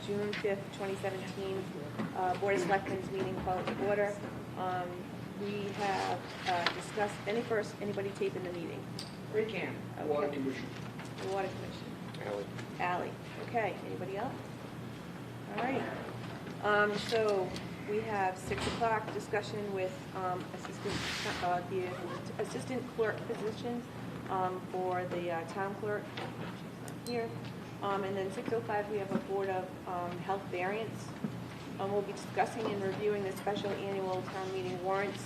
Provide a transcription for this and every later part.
June 5th, 2017, Board of Selectmen's meeting called to order. We have discussed, anybody taping the meeting? Freetown. Okay. Water Commission. The Water Commission. Ally. Okay, anybody else? All right. So we have 6 o'clock discussion with the assistant clerk positions for the town clerk. She's not here. And then 6:05 we have a Board of Health variance. We'll be discussing and reviewing the special annual town meeting warrants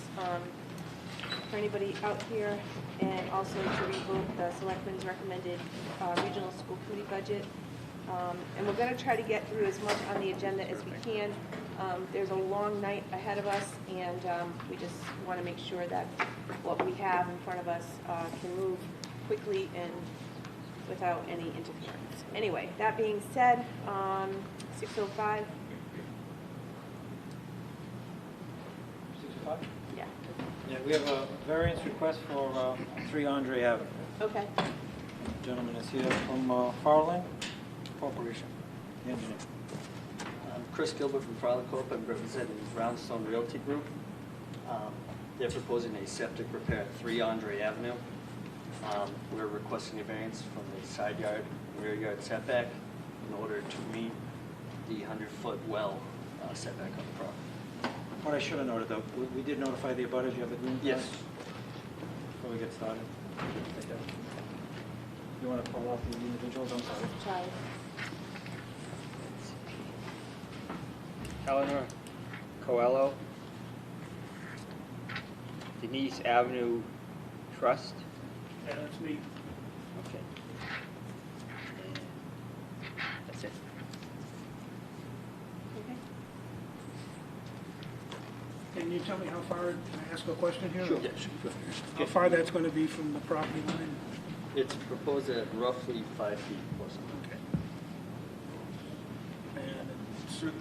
for anybody out here, and also to revoke the Selectmen's recommended regional school committee budget. And we're going to try to get through as much on the agenda as we can. There's a long night ahead of us, and we just want to make sure that what we have in front of us can move quickly and without any interference. Anyway, that being said, 6:05. 6:05? Yeah. Yeah, we have a variance request for 3 Andre Avenue. Okay. Gentleman is here from Farland Corporation, the engineer. I'm Chris Gilbert from Farland Corp. I'm representing Brownstone Realty Group. They're proposing a septic repair at 3 Andre Avenue. We're requesting a variance from the side yard, rear yard setback in order to meet the 100-foot well setback on the property. What I should have noted, though, we did notify the abutters. You have the green flag? Yes. Before we get started. You want to call out the individuals? I'm sorry. Charlie. Eleanor Coelho, Denise Avenue Trust. Yeah, that's me. Okay. And that's it. Okay. Can you tell me how far, can I ask a question here? Sure. Yeah, sure. How far that's going to be from the property line? It's proposed at roughly 5 feet or something. Okay. And Through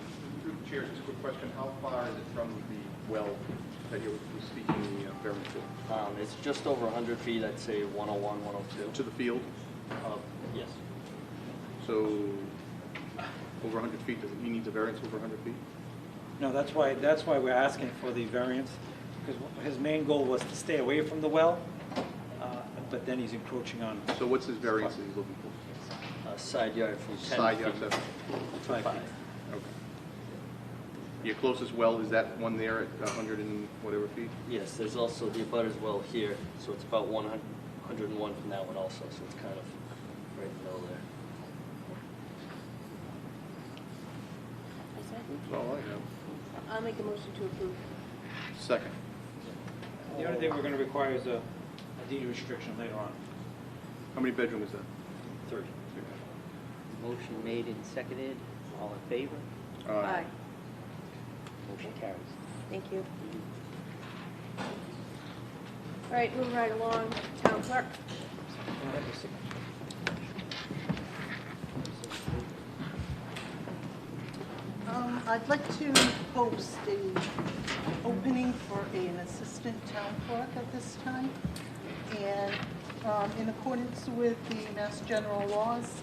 the chair, just a quick question. How far is it from the well that you were speaking the variance for? It's just over 100 feet, I'd say 101, 102. To the field? Yes. So over 100 feet, does he need a variance over 100 feet? No, that's why we're asking for the variance, because his main goal was to stay away from the well, but then he's encroaching on. So what's his variance that he's looking for? Side yard from 10 Side yard feet setback. to 5 5. feet. Okay. Your closest well, is that one there at 100 and whatever feet? Yes, there's also the abutters well here, so it's about 101 from that one also, so it's kind of right in the middle there. That's all I have. I'll make a motion to approve. Second. The only thing we're going to require is a deed restriction later on. How many bedroom is that? 30. Motion made and seconded. All in favor? Aye. Motion carries. Thank you. All right, moving right along, town clerk. I'd like to post a opening for an assistant town clerk at this time. And in accordance with the Mass General laws,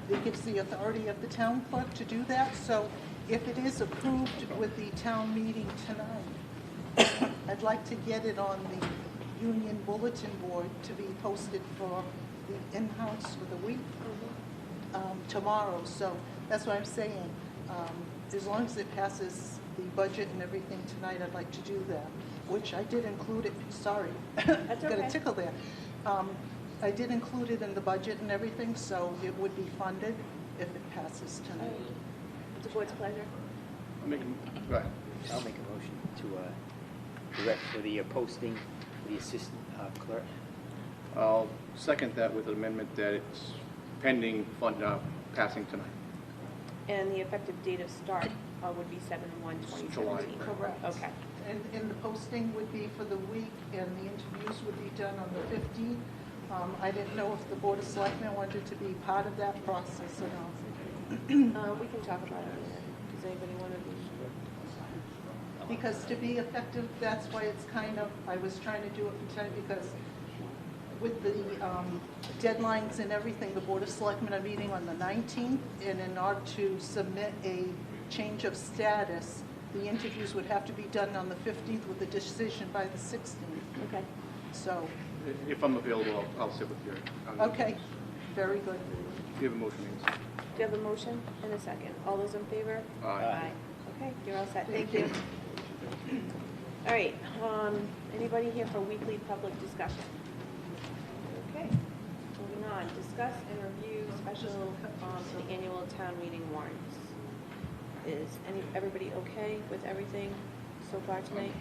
it gives the authority of the town clerk to do that. So if it is approved with the town meeting tonight, I'd like to get it on the union bulletin board to be posted for the in-house for the week tomorrow. So that's what I'm saying. As long as it passes the budget and everything tonight, I'd like to do that, which I did include it, sorry. That's Got okay. a tickle there. I did include it in the budget and everything, so it would be funded if it passes tonight. It's the board's pleasure. Go ahead. I'll make a motion to direct for the posting for the assistant clerk. I'll second that with an amendment that it's pending passing tonight. And the effective date of start would be 7/1/2017. July. Correct. Okay. And the posting would be for the week, and the interviews would be done on the 15th. I didn't know if the Board of Selectmen wanted to be part of that process or not. We can talk about it. Does anybody want to be? Because to be effective, that's why it's kind of, I was trying to do it for tonight, because with the deadlines and everything, the Board of Selectmen are meeting on the 19th, and in order to submit a change of status, the interviews would have to be done on the 15th with a decision by the 16th. Okay. So, If I'm available, I'll sit with you. okay, very good. Do you have a motion, Nancy? Do you have a motion and a second? All those in favor? Aye. Okay, you're all set. Thank you. All right, anybody here for weekly public discussion? Okay, moving on. Discuss and review special, the annual town meeting warrants. Is everybody okay with everything so far tonight?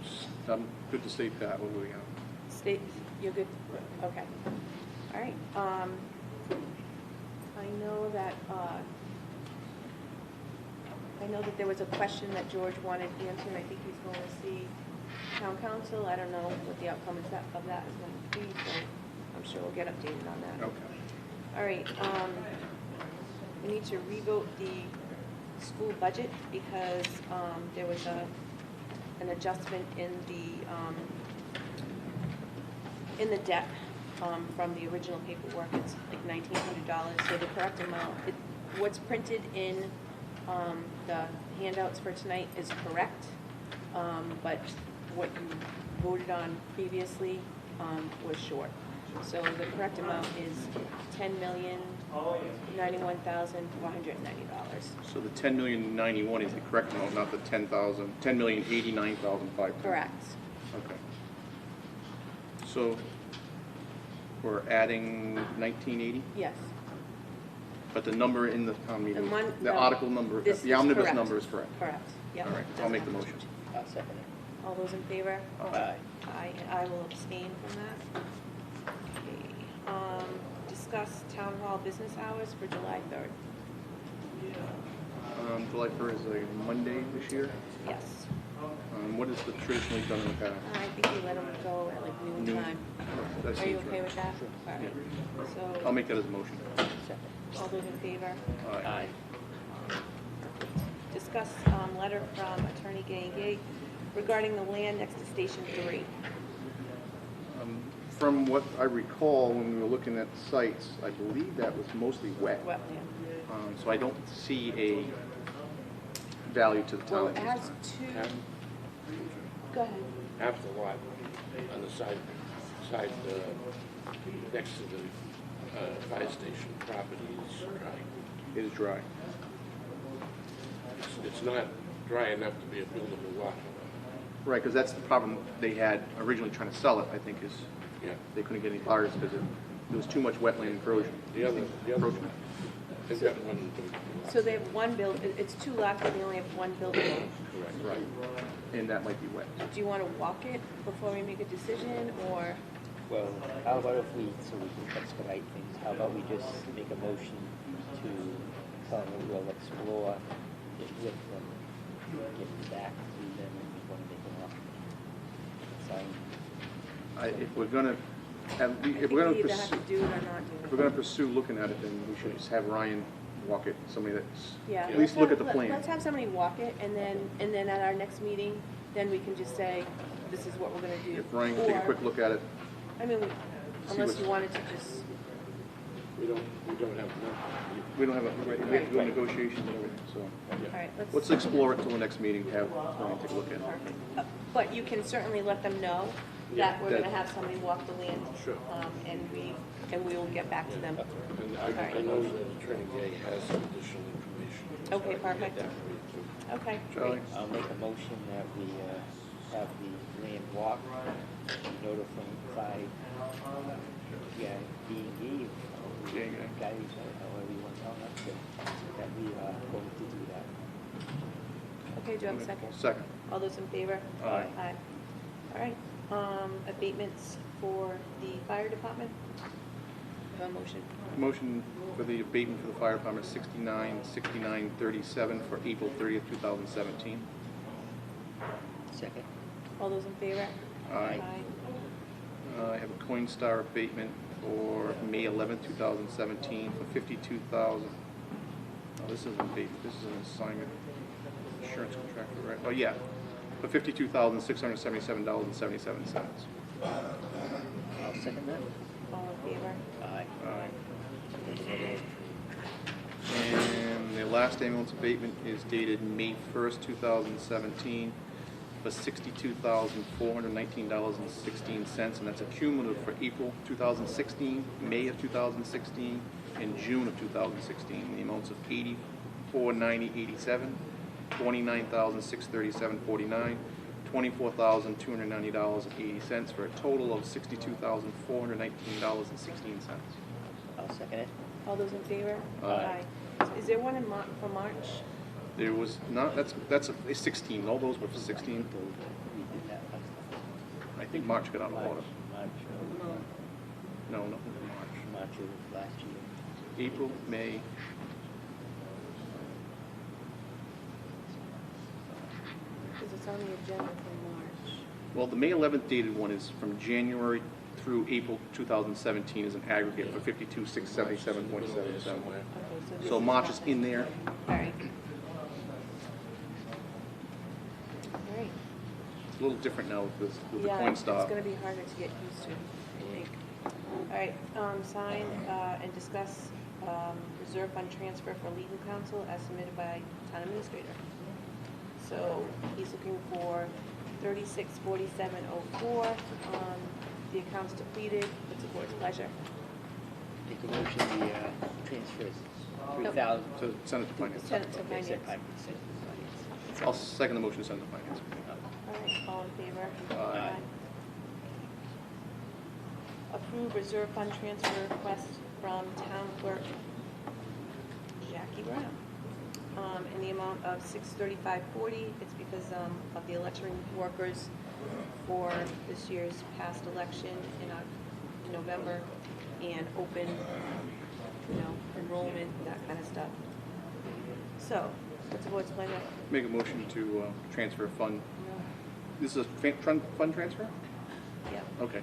I'm good to stay pat. What do we have? State, you're good? Okay. All right, I know that there was a question that George wanted answered. I think he's going to see town council. I don't know what the outcome of that is going to be, so I'm sure we'll get updated on that. Okay. All right, we need to revote the school budget because there was an adjustment in the debt from the original paperwork. It's like $1,900. So the correct amount, what's printed in the handouts for tonight is correct, but what you voted on previously was short. So the correct amount is $10,091,490. So the $10,091,091 is the correct amount, not the $10,089,500. Correct. Okay. So we're adding 1980, Yes. but the number in the town meeting, the no, article number, this the is omnibus correct. number is correct. Correct. Yep. All right, I'll Doesn't make the have to motion. change. I'll second it. All those in favor? Aye. Aye, and I will abstain from that. Okay, discuss town hall business hours for July 3rd. July 3rd is a Monday this year. Yes. What is the traditionally done in the past? I think we let them go at like noon Noon. time. That Are you seems okay right. with that? All right. I'll So, make that as a motion. Second. all those in favor? Aye. Discuss letter from Attorney Gay regarding the land next to Station 3. From what I recall, when we were looking at the sites, I believe that was mostly wet. Wetland. So I don't see a value to the Well, town. it has two, go ahead. Half the lot on the side, next to the fire station property is dry. It is dry. It's not dry enough to be a buildable lot. Right, because that's the problem they had originally trying to sell it, I think, is Yeah. they couldn't get any buyers because there was too much wetland encroachment. The other, Encroachment. they've got one. So they have one it's two lots, but they only have one building. Correct. Right. And that might be wet. Do you want to walk it before we make a decision, or? Well, how about if we, so we can expedite things, how about we just make a motion to tell them that we'll explore it with them, get back to them if we want to make an offer. If we're gonna, I think we either have to do it or not if do we're it. gonna pursue looking at it, then we should just have Ryan walk it, somebody that's, Yeah. at least look at the plan. Let's have somebody walk it, and then at our next meeting, then we can just say, this is what we're gonna do. If Ryan can take a Or- quick look at it, I mean, unless what's- you wanted to just, We don't have enough. we don't have a, right, we have to do negotiations and everything, so. all right, Let's explore it till the next meeting, have Ryan take a look at it. Perfect. But you can certainly let them know that we're gonna have somebody walk the land. Sure. And we will get back to them. And I know that Attorney Gay has some additional information. Okay, So I can get perfect. that for you, too. Okay, Charlie? great. I'll make a motion that we have the land walk, notify, D&D, guys, however you want to tell them, that we are going to do that. Okay, do you have a second? Second. All those in favor? Aye. Aye. All right, abatements for the fire department? Have a motion. Motion for the abatement for the fire department, 69,6937 for April 30th, 2017. Second. All those in favor? Aye. I have a Coinstar abatement for May 11th, 2017 for 52,000. Oh, this isn't abatement, this is an assignment. Insurance contractor, right? Oh, yeah, for $52,677.77. I'll second that. All in favor? Aye. Aye. And the last ambulance abatement is dated May 1st, 2017, for $62,419.16, and that's a cumulative for April 2016, May of 2016, and June of 2016. The amounts of $84,9087, $29,637.49, $24,290.80, for a total of $62,419.16. I'll second it. All those in favor? Aye. Is there one in for March? There was not, that's a 16, all those were for 16. We did that last time. I think March got out of order. March, No, nothing for March. March of last year. April, May, Because it's on the agenda for March. well, the May 11th dated one is from January through April 2017 is an aggregate for 52,677.77. Okay, this So March is in there. All right. All right. It's a little different now with the Yeah, coin it's stop. gonna be harder to get used to, I think. All right, sign and discuss reserve fund transfer for legal counsel as submitted by town administrator. So he's looking for 364704. The account's depleted. What's the board's pleasure? Make a motion, the transfers, 3,000. So send it to finance. Send it to Okay, said finance. finance. I'll second the motion to send it to finance. All right, all in favor? Aye. Approve reserve fund transfer request from town clerk Jackie Brown, in the amount of $635.40. It's because of the election workers for this year's past election in November, and open, enrollment, that kind of stuff. So, what's the board's pleasure? Make a motion to transfer fund. This is a fund transfer? Yep. Okay.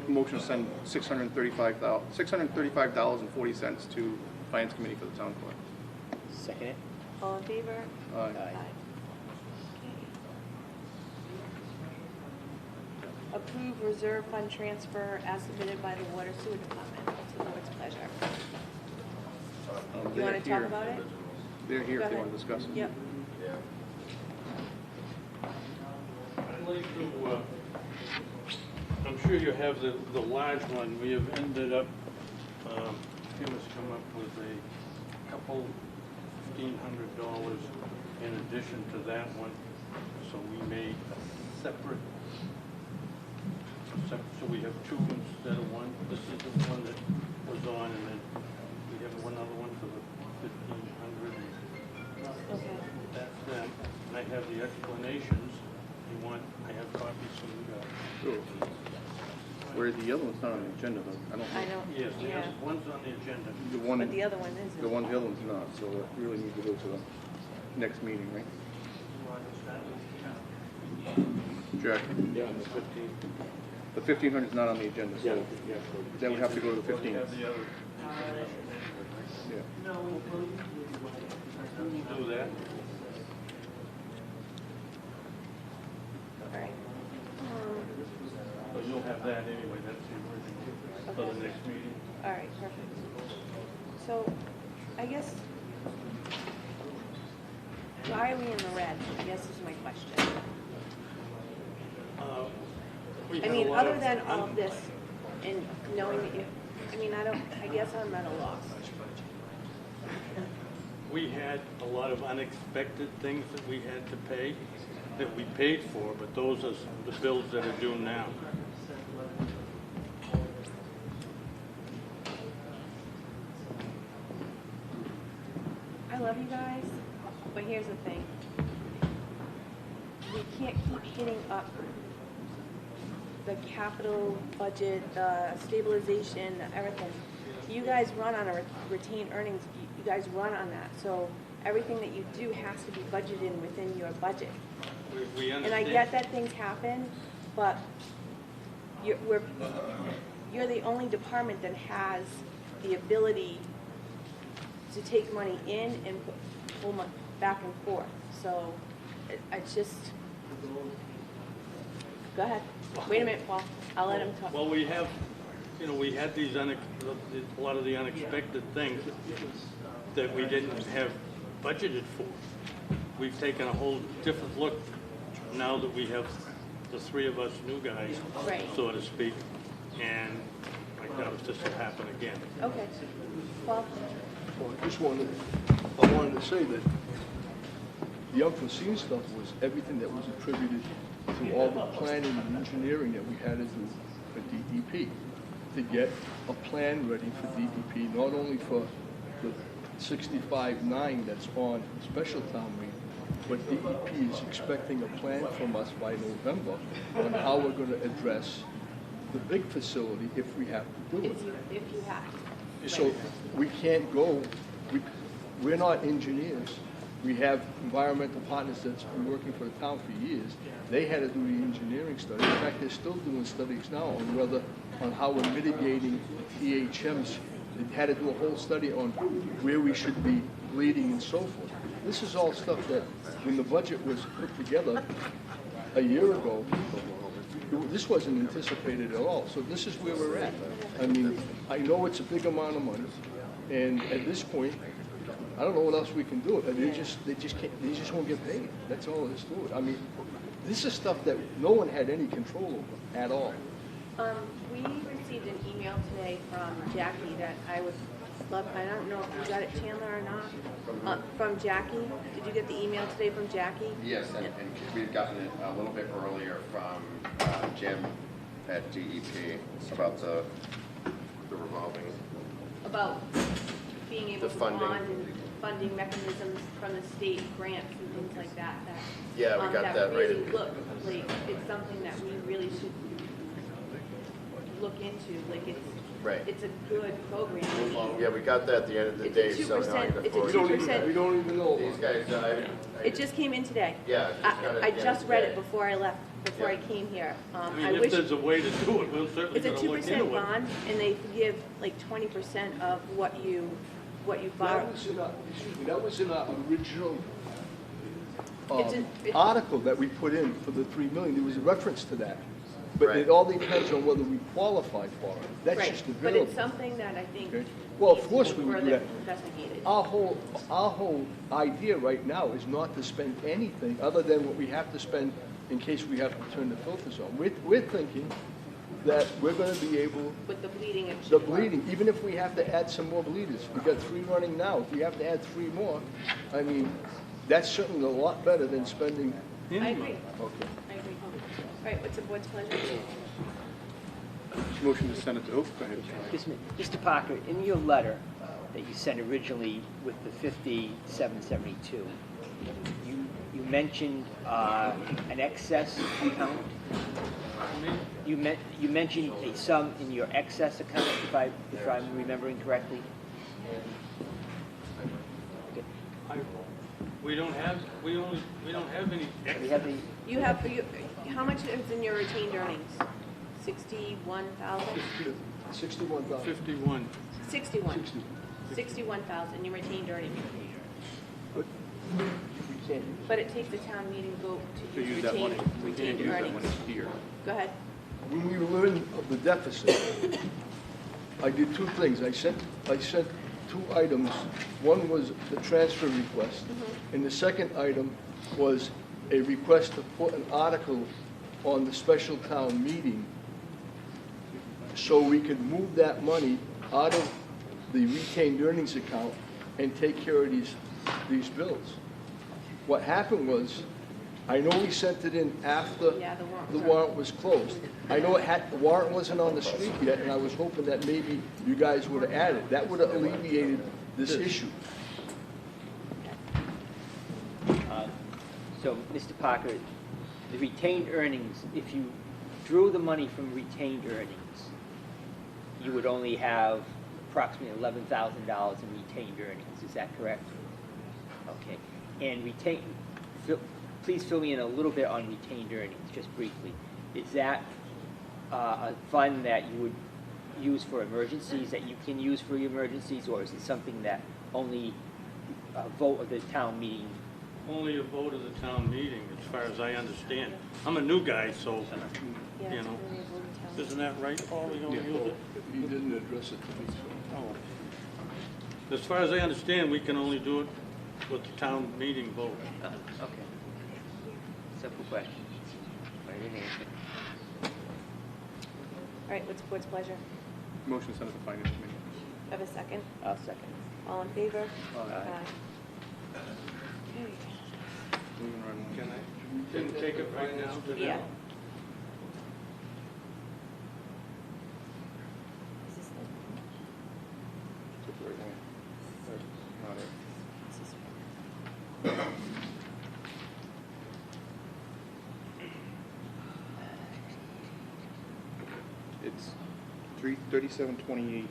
Motion to send $635.40 to Finance Committee for the town clerk. Second it. All in favor? Aye. Okay. Approve reserve fund transfer as submitted by the Water Sewer Department. What's the board's pleasure? You They're want to talk here. about it? They're here Go if they ahead. want to discuss it. Yep. I'd like to, I'm sure you have the large one. We have ended up, Tim has come up with a couple $1,500 in addition to that one. So we made a separate, so we have two instead of one. This is the one that was on, and then we have one other one for the 1,500. Okay. That's them. And I have the explanations. You want, I have copies from you guys. Sure. Where the other one's not on the agenda though. I don't I know. know. Yes, Yeah. one's on the agenda. The one, But the other one isn't. the other one's not, so it really needs to go to the next meeting, right? Jack, Yeah, on the 15th. the 1,500 is not on the agenda, so Yeah. then we have to go to the We 15th. have the other information anyway, Yeah. right? We'll do that. All right. So you'll have that anyway, that's the original for the next meeting. All right, perfect. So, I guess, why are we in the red? I guess is my question. We I had a mean, lot other than all of this, and knowing that I guess I'm at a loss. We had a lot of unexpected things that we had to pay, that we paid for, but those are the bills that are due now. I love you guys, but here's the thing. We can't keep hitting up the capital budget, the stabilization, everything. You guys run on a retained earnings, you guys run on that. So everything that you do has to be budgeted within your budget. We And I understand. get that things happen, but you're the only department that has the ability to take money in and pull money back and forth. So it's just, go ahead. Wait a minute, Paul. I'll let him talk. Well, we have you know, we had these a lot of the unexpected things that we didn't have budgeted for. We've taken a whole different look now that we have the three of us new guys, Right. so to speak, and I doubt if this will happen again. Okay. Well, Well, I wanted to say that the unforeseen stuff was everything that was attributed to all the planning and engineering that we had to do for DEP, to get a plan ready for DEP, not only for the 65-9 that's on special town meeting, but DEP is expecting a plan from us by November on how we're going to address the big facility if we have to do it. if you have. So we can't go, we're not engineers. We have environmental partners that's been working for the town for years. They had to do the engineering study. In fact, they're still doing studies now on how we're mitigating EHMs. They had to do a whole study on where we should be bleeding and so forth. This is all stuff that, when the budget was put together a year ago, this wasn't anticipated at all. So this is where we're at. I mean, I know it's a big amount of money, and at this point, I don't know what else we can do. They just won't get paid. That's all there is to it. I mean, this is stuff that no one had any control over at all. We received an email today from Jackie that I would love, I don't know if you got it, Chandler, or not, from Jackie. Did you get the email today from Jackie? Yes, and we've gotten it a little bit earlier from Jim at DEP about the revolving. About being able The to funding. bond and funding mechanisms from the state grants and things like that. Yeah, we got that right really in- look like it's something that we really should look into. Like Right. it's a good program. Yeah, we got that at the end of the It's day, a so now I 2%. can It's a afford 2%. We don't even know. These guys, It just came in today. Yeah, just got it I at the end just of the read day. it before I left, before I Yeah. came here. I I mean, if wish, there's a way to do it, we'll certainly it's a gonna look 2% into it. bond, and they give like 20% of what you borrow. That was in our original It's in- article that we put in for the 3 million. There was a reference to that. But Right. it all depends on whether we qualify for it. That's Right, just the but variable. it's something that I think Okay. needs Well, of to course be we would do further that. investigated. Our whole idea right now is not to spend anything other than what we have to spend in case we have to turn the filters on. We're thinking that we're gonna be able, With the bleeding and. the bleeding, even if we have to add some more bleeders, we got 3 running now, if we have to add 3 more, I mean, that's certainly a lot better than spending. I agree, Okay. I agree. All right, what's the board's pleasure? Motion to send it to, oh, go ahead. Mr. Parker, in your letter that you sent originally with the 5772, you mentioned an excess account. You mentioned a sum in your excess account, if I'm remembering correctly. Okay. We don't have any We have extra. How much is in your retained earnings? 61,000? 61,000. 51. 61. 61,000 in retained earnings. But we can't use But it takes a town meeting vote To to use that money. We can't retained use that earnings. money here. Go ahead. When we learned of the deficit, I did 2 things. I sent 2 items. One was the transfer request, and the second item was a request to put an article on the special town meeting so we could move that money out of the retained earnings account and take care of these bills. What happened was, I know we sent it in after Yeah, the warrant. the warrant was closed. I know the warrant wasn't on the street yet, and I was hoping that maybe you guys would have added. That would have alleviated this issue. So, Mr. Parker, the retained earnings, if you drew the money from retained earnings, you would only have approximately $11,000 in retained earnings. Is that correct? Okay. And please fill me in a little bit on retained earnings, just briefly. Is that a fund that you would use for emergencies, that you can use for emergencies, or is it something that only a vote of the town meeting only a vote of the town meeting, as far as I understand. I'm a new guy, so, Yeah, you it's know. only a vote of town. Isn't that right, Paul? You don't use it? He didn't address it to me, so. Oh. As far as I understand, we can only do it with the town meeting vote. Okay. Simple question. I didn't answer. All right, what's the board's pleasure? Motion to send it to finance committee. Have a second? I'll second. All in favor? Aye. Okay. Moving right along. Can I take it right now to them? Yeah. Is this the- Took the right one. Not it. is this- It's 3728.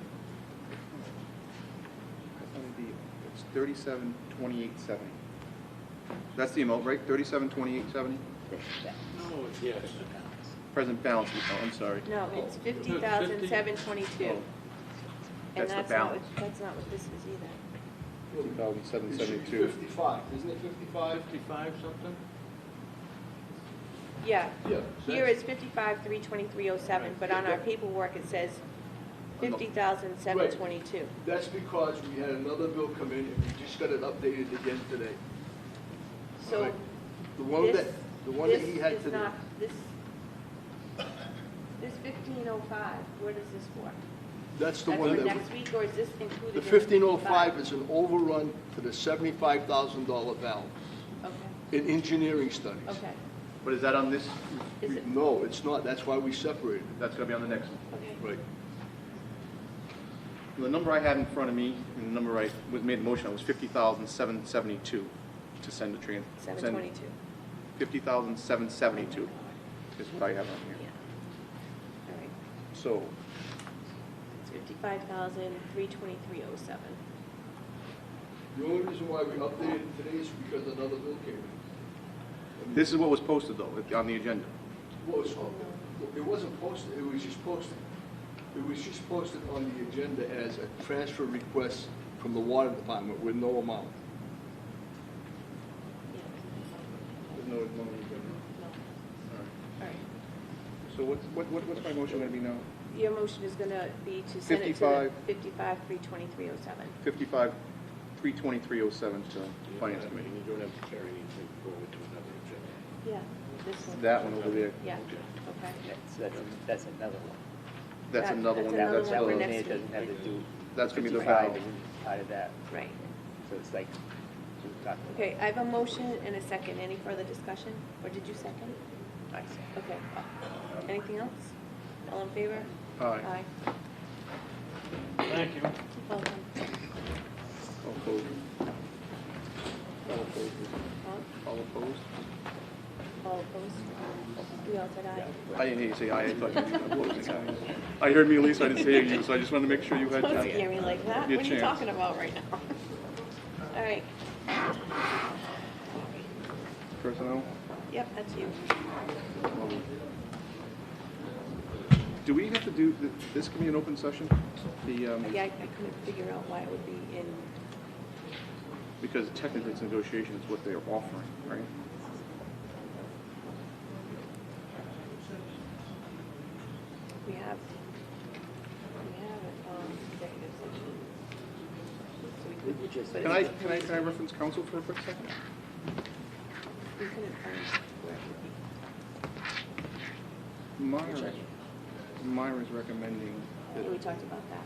It's 372870. That's the amount, right? 372870. No, yes. Present balance. Oh, I'm sorry. No, it's 50,722. And That's the that's not, balance. that's not what this is either. 2,772. 55, isn't it 55? 55 something? Yeah. Yeah. Here it's 55,323.07, but on our paperwork it says 50,722. That's because we had another bill come in and we just got it updated again today. So Right. The one that he had this is today. not, this 1505, what is this for? That's the That's one for that, next week, or is this included the in 1505 is an overrun to the $75,000 balance Okay, in engineering studies. okay. But is that on this? Is it, No, it's not, that's why we separated it. That's going to be on the next one. okay. Right. The number I had in front of me, and the number I made the motion on was 50,772 to send the 722. 50,772 is what I have on Yeah. here. All right. So, It's 55,323.07. The only reason why we updated it today is because another bill came in. this is what was posted though, on the agenda. Well, it wasn't posted, it was just posted. It was just posted on the agenda as a transfer request from the water department with no amount. There's no agenda. No. All right. All right. So what's my motion going to be now? Your motion is going to be to send it to the 55,323.07. 55,323.07 to finance committee. You don't have to carry anything forward to another agenda. Yeah, this one. That one over there. Yeah, okay. That's another one. That's That- another that's one. another That's one for the- next It doesn't week. have to do. That's gonna be the 55 valve. isn't part of that. Right. So it's like, we talked about. Okay, I have a motion and a second. Any further discussion? Or did you second? I see. Okay. Anything else? All in favor? Aye. Thank you. Welcome. All opposed? All opposed? All opposed? All opposed? We all said aye. I didn't hear you say aye, I thought you were opposing aye. I heard me, Lisa, I didn't hear you, so I just wanted to make sure you had. Don't scare me like that. Your What are you chance. talking about right now? All right. Personnel? Yep, that's you. Do we have to do, this can be an open session? The, Yeah, I couldn't figure out why it would be in, because technically it's negotiation, it's what they're offering, right? we have an executive session. So we could just. but Can it's- I reference counsel for a quick second? We couldn't find where it would be. Myra's recommending Yeah, we that, talked about that.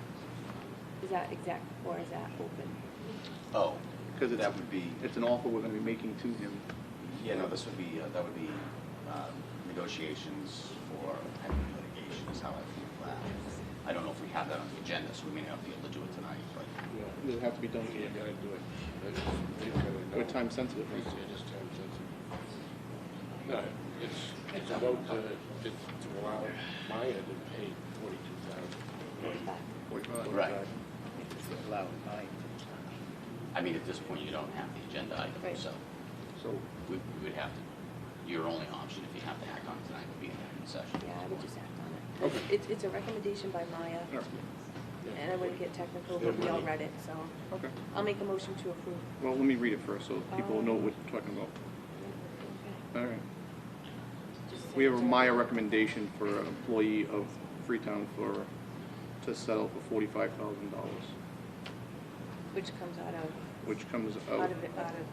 Is that exact, or is that open? Oh, because that would be, it's an offer we're gonna be making to him. yeah, no, this would be, that would be negotiations for pending litigation is how I feel that. I don't know if we have that on the agenda, so we may not be able to do it tonight, but It'll have to be done. You gotta do it. We're time sensitive, right? It is time sensitive. No, it's about to allow Maya to pay $42,000. 45. right. It's allowed mine. I mean, at this point, you don't have the agenda item, Right. so So, we would have to, your only option if you have to act on it tonight would be an open session. Yeah, I would just act on it. It's a recommendation by Maya. and I wouldn't get technical, but we all read it, so Okay. I'll make a motion to approve. Well, let me read it first so people will know what we're talking about. Okay. All right. Just We have a send it to- Maya recommendation for an employee of Freetown to settle for $45,000, Which comes out of, which comes out out of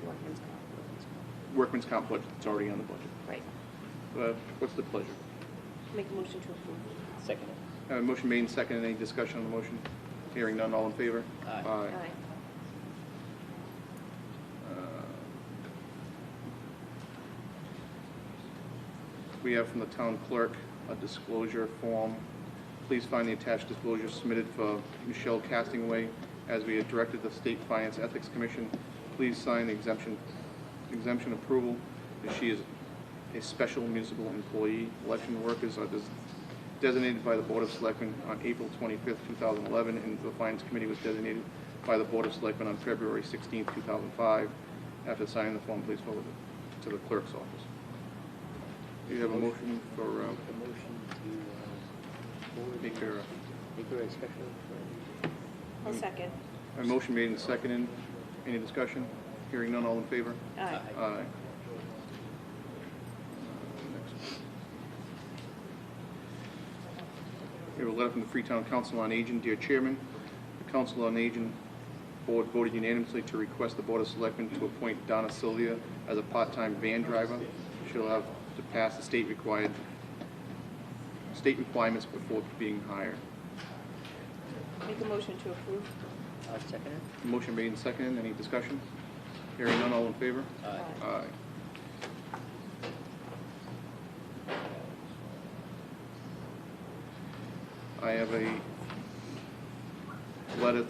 workman's comp. workman's comp budget. It's already on the budget. Right. What's the pleasure? Make a motion to approve. Second. Motion made and seconded. Any discussion on the motion? Hearing none. All in favor? Aye. Aye. We have from the town clerk a disclosure form. Please find the attached disclosure submitted for Michelle Castingway as we had directed the State Finance Ethics Commission. Please sign the exemption approval as she is a special municipal employee. Election workers are designated by the Board of Selectmen on April 25th, 2011, and the Finance Committee was designated by the Board of Selectmen on February 16th, 2005. After signing the form, please forward it to the clerk's office. Do you have a motion for A motion to forward make her, make her a special for I'll second. a motion made and seconded. Any discussion? Hearing none, all in favor? Aye. Aye. Next. We have a letter from the Freetown Council on Aging. Dear Chairman, the Council on Aging Board voted unanimously to request the Board of Selectmen to appoint Donna Sylvia as a part-time van driver. She'll have to pass the state requirements before being hired. Make a motion to approve. second it. Motion made and seconded. Any discussion? Hearing none, all in favor? Aye. Aye. I have a letter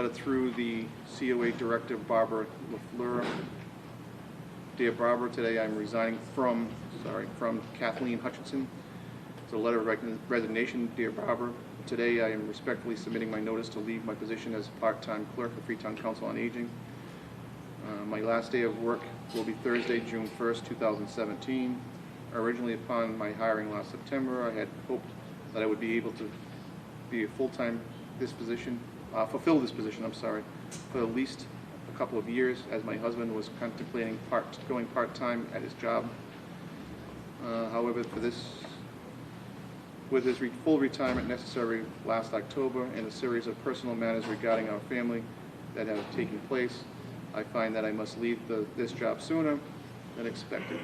through the COA Director, Barbara LaFleur. Dear Barbara, today I'm resigning from Kathleen Hutchinson. It's a letter of resignation. Dear Barbara, today I am respectfully submitting my notice to leave my position as part-time clerk of Freetown Council on Aging. My last day of work will be Thursday, June 1st, 2017. Originally, upon my hiring last September, I had hoped that I would be able to be a full-time fulfill this position, for at least a couple of years, as my husband was contemplating going part-time at his job. However, with his full retirement necessary last October and a series of personal matters regarding our family that have taken place, I find that I must leave this job sooner than expected.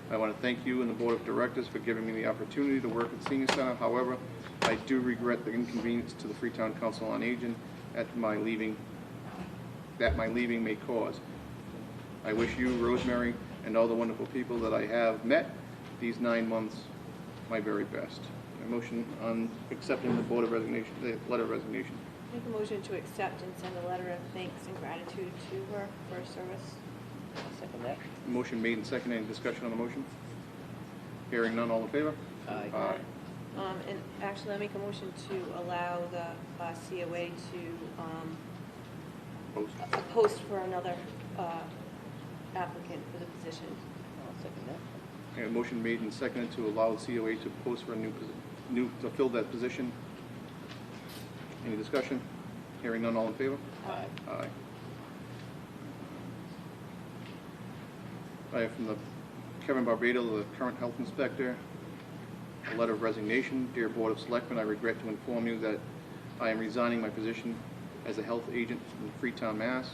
I want to thank you and the Board of Directors for giving me the opportunity to work at Senior Center. However, I do regret the inconvenience to the Freetown Council on Aging that my leaving may cause. I wish you, Rosemary, and all the wonderful people that I have met these 9 months my very best. A motion on accepting the letter of resignation. Make a motion to accept and send a letter of thanks and gratitude to her for her service. I'll second that. Motion made and seconded. Any discussion on the motion? Hearing none, all in favor? Aye. Aye. And actually, I'll make a motion to allow the COA to Post. post for another applicant for the position. I'll second that. A motion made and seconded to allow the COA to post for a to fill that position. Any discussion? Hearing none, all in favor? Aye. Aye. I have from the Kevin Barbado, the current health inspector, a letter of resignation. Dear Board of Selectmen, I regret to inform you that I am resigning my position as a health agent in Freetown, Mass.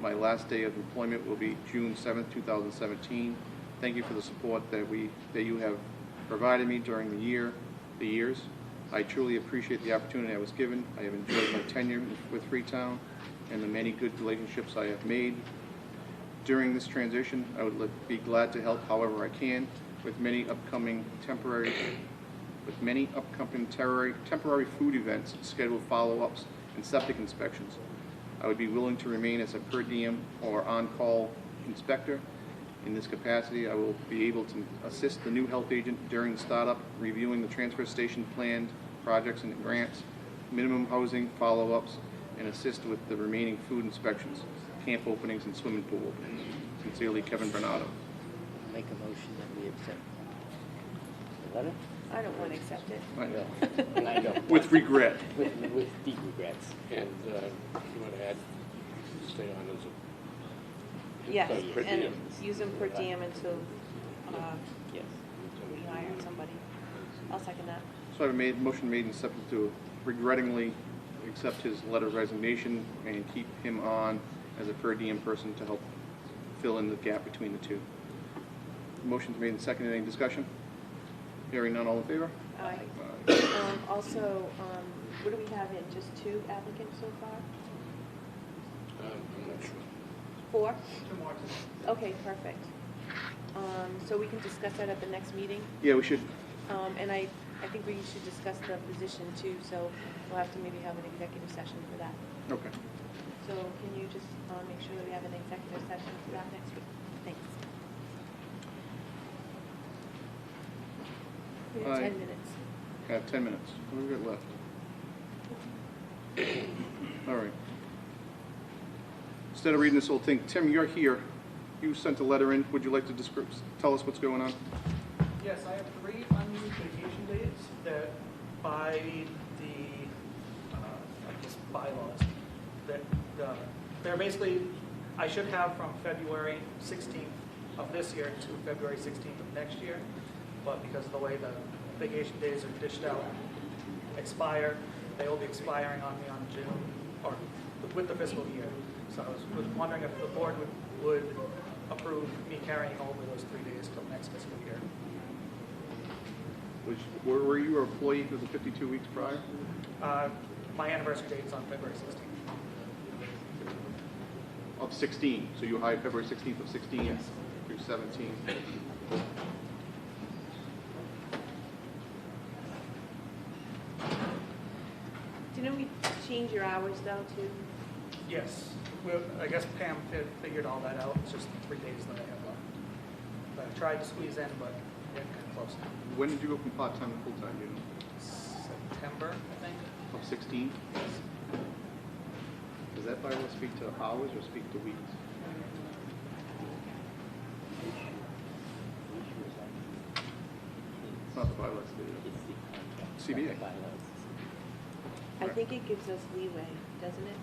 My last day of employment will be June 7th, 2017. Thank you for the support that you have provided me during the years. I truly appreciate the opportunity I was given. I have enjoyed my tenure with Freetown and the many good relationships I have made. During this transition, I would be glad to help however I can with many upcoming temporary food events, scheduled follow-ups, and septic inspections. I would be willing to remain as a per diem or on-call inspector. In this capacity, I will be able to assist the new health agent during the startup, reviewing the transfer station planned projects and grants, minimum housing follow-ups, and assist with the remaining food inspections, camp openings, and swimming pool openings. Sincerely, Kevin Bernardo. Make a motion that we accept the letter? I don't want to accept it. I know. I know. With regret. With deep regrets. And you want to add, stay on as a. Yes, per and diem. use them per diem until Yes. we hire somebody. I'll second that. So I have a motion made and seconded to regrettingly accept his letter of resignation and keep him on as a per diem person to help fill in the gap between the two. Motion's made and seconded. Any discussion? Hearing none, all in favor? Aye. Also, what do we have in, just 2 applicants so far? I'm not sure. 4? Okay, perfect. So we can discuss that at the next meeting? Yeah, we should. And I think we should discuss the position too, so we'll have to maybe have an executive session for that. Okay. So can you just make sure that we have an executive session for that next week? Thanks. We have Aye. 10 minutes. Got 10 minutes. What do we got left? All right. Instead of reading this whole thing, Tim, you're here. You sent a letter in. Would you like to tell us what's going on? Yes, I have 3 unused vacation days that by the, I guess, bylaws, that they're basically, I should have from February 16th of this year to February 16th of next year, but because of the way the vacation days are dished out, expire, they will be expiring on me on June, or with the fiscal year. So I was wondering if the board would approve me carrying over those 3 days till next fiscal year. Were you an employee for the 52 weeks prior? My anniversary date is on February 16th. Of 16. So you were hired February 16th of 16 Yes. through 17. Didn't we change your hours though too? Yes. Well, I guess Pam figured all that out. It's just 3 days that I have left. But I tried to squeeze in, but we're kind of close now. When did you go from part-time to full-time, do you know? September, I think. Of 16? Does that bylaw speak to hours or speak to weeks? It's not the bylaw, it's the CBA. I think it gives us leeway, doesn't it?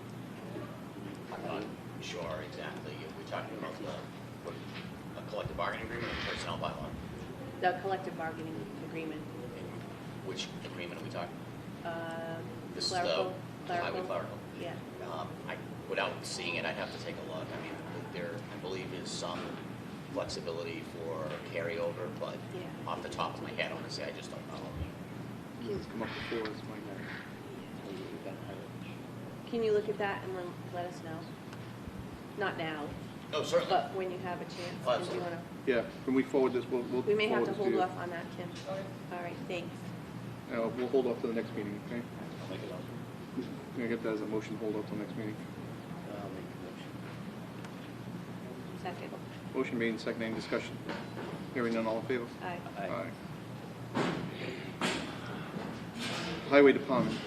I'm not sure exactly if we're talking about a collective bargaining agreement or personnel bylaw. The collective bargaining agreement. Which agreement are we talking? This is Clerical. the highway clerical. Yeah. Without seeing it, I'd have to take a look. I mean, there, I believe, is some flexibility for carryover, but Yeah. off the top of my head, honestly, I just don't know. It's come up before, it's my Can you look at that and then let us know? Not now, No, certainly. but when you have a chance. Oh, If you absolutely. wanna, Yeah, when we forward this, we'll we may have forward to this hold you. off on that, Kim. All right, thanks. We'll hold off to the next meeting, okay? I'll make it up. Can I get that as a motion, hold off till next meeting? I'll make a motion. Second. Motion made and seconded, any discussion? Hearing none, all in favor? Aye. Aye. Highway Department.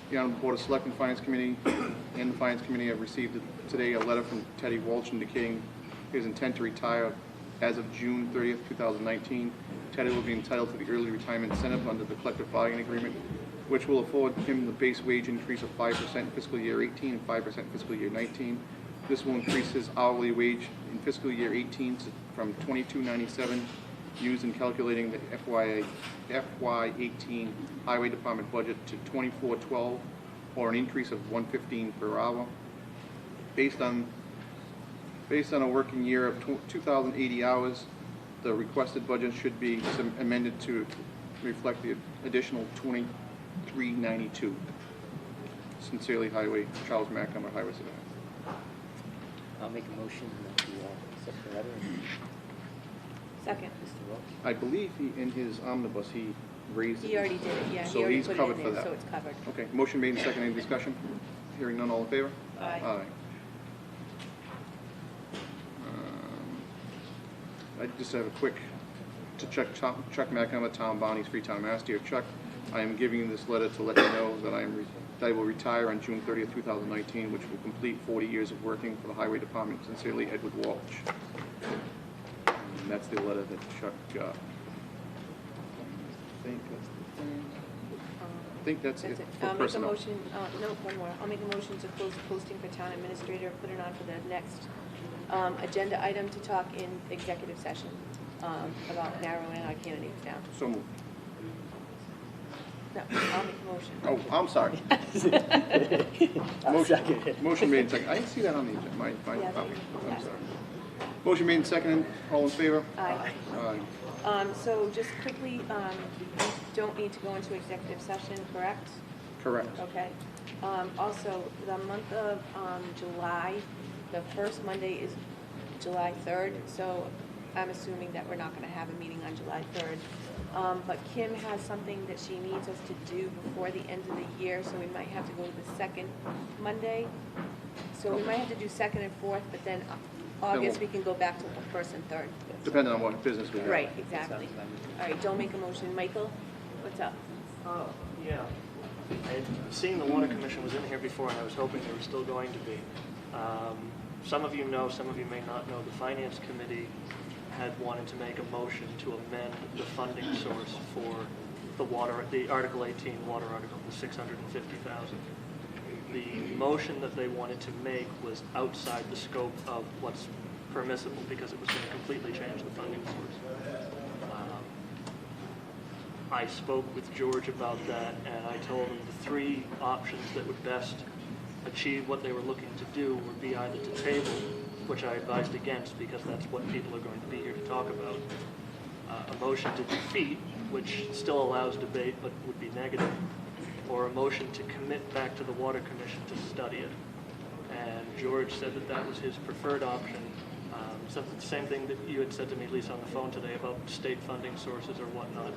The Honorable Board of Selectmen Finance Committee and the Finance Committee have received today a letter from Teddy Walsh indicating his intent to retire as of June 30th, 2019. Teddy will be entitled to the early retirement incentive under the collective bargaining agreement, which will afford him the base wage increase of 5% in fiscal year 18 and 5% in fiscal year 19. This will increase his hourly wage in fiscal year 18 from $22.97 used in calculating the FY18 Highway Department budget to $24.12, or an increase of $1.15 per hour. Based on a working year of 2,080 hours, the requested budget should be amended to reflect the additional $23.92. Sincerely, Charles Macomber, Highway Surveyor. I'll make a motion that we accept the letter. Second. Mr. Welch? I believe in his omnibus, he raised it. He already did it, yeah. So He already he's put it covered in for there, that. so it's covered. Okay, motion made and seconded, any discussion? Hearing none, all in favor? Aye. I just have a quick, to Chuck Macomber, Town Bonnie's Freetown, Mass. Dear Chuck, I am giving you this letter to let you know that I will retire on June 30th, 2019, which will complete 40 years of working for the Highway Department. Sincerely, Edward Walsh. And that's the letter that Chuck got. think that's the thing. I think that's it for I'll make a personnel. motion, no, one more. I'll make a motion to close the posting for town administrator, put it on for the next agenda item to talk in executive session about narrowing our candidates down. So moved. No, I'll make a motion. Oh, I'm sorry. I'll second it. Motion made and seconded. I didn't see that on the agenda. My Yeah, copy. yeah. I'm sorry. Motion made and seconded. All in favor? Aye. Aye. So just quickly, we don't need to go into executive session, correct? Correct. Okay. Also, the month of July, the first Monday is July 3rd, so I'm assuming that we're not going to have a meeting on July 3rd. But Kim has something that she needs us to do before the end of the year, so we might have to go to the second Monday. So we might have to do second and fourth, but then August, we can go back to first and third. Depending on what business we have. Right, exactly. All right, don't make a motion. Michael, what's up? Yeah. I had seen the Water Commission was in here before, and I was hoping they were still going to be. Some of you know, some of you may not know, the Finance Committee had wanted to make a motion to amend the funding source for the water, the Article 18 water article, the $650,000. The motion that they wanted to make was outside the scope of what's permissible because it was going to completely change the funding source. I spoke with George about that, and I told him the three options that would best achieve what they were looking to do would be either to table, which I advised against because that's what people are going to be here to talk about, a motion to defeat, which still allows debate but would be negative, or a motion to commit back to the Water Commission to study it. And George said that that was his preferred option. Something, the same thing that you had said to me, Lisa, on the phone today about state funding sources or whatnot.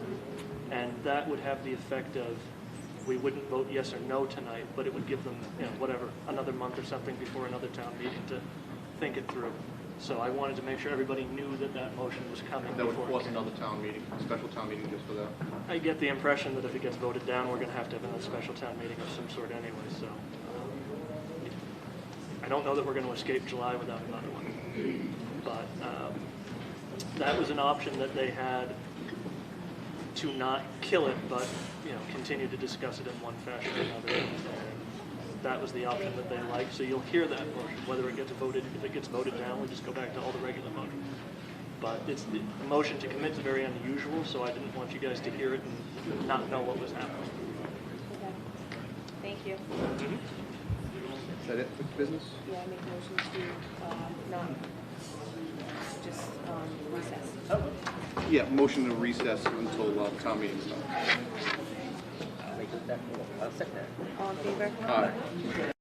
And that would have the effect of, we wouldn't vote yes or no tonight, but it would give them, whatever, another month or something before another town meeting to think it through. So I wanted to make sure everybody knew that that motion was coming. That would before it force came. another town meeting, a special town meeting just for that. I get the impression that if it gets voted down, we're going to have another special town meeting of some sort anyway, so. I don't know that we're going to escape July without another one. But that was an option that they had to not kill it, but, continue to discuss it in one fashion or another. And that was the option that they liked. So you'll hear that motion, whether it gets voted, if it gets voted down, we just go back to all the regular motions. But it's the motion to commit is very unusual, so I didn't want you guys to hear it and not know what was happening. Okay. Thank you. Is that it for business? Yeah, I make a motion to not just recess. Yeah, motion to recess until town meeting starts. I'll make it that, I'll second that. All in favor? Aye.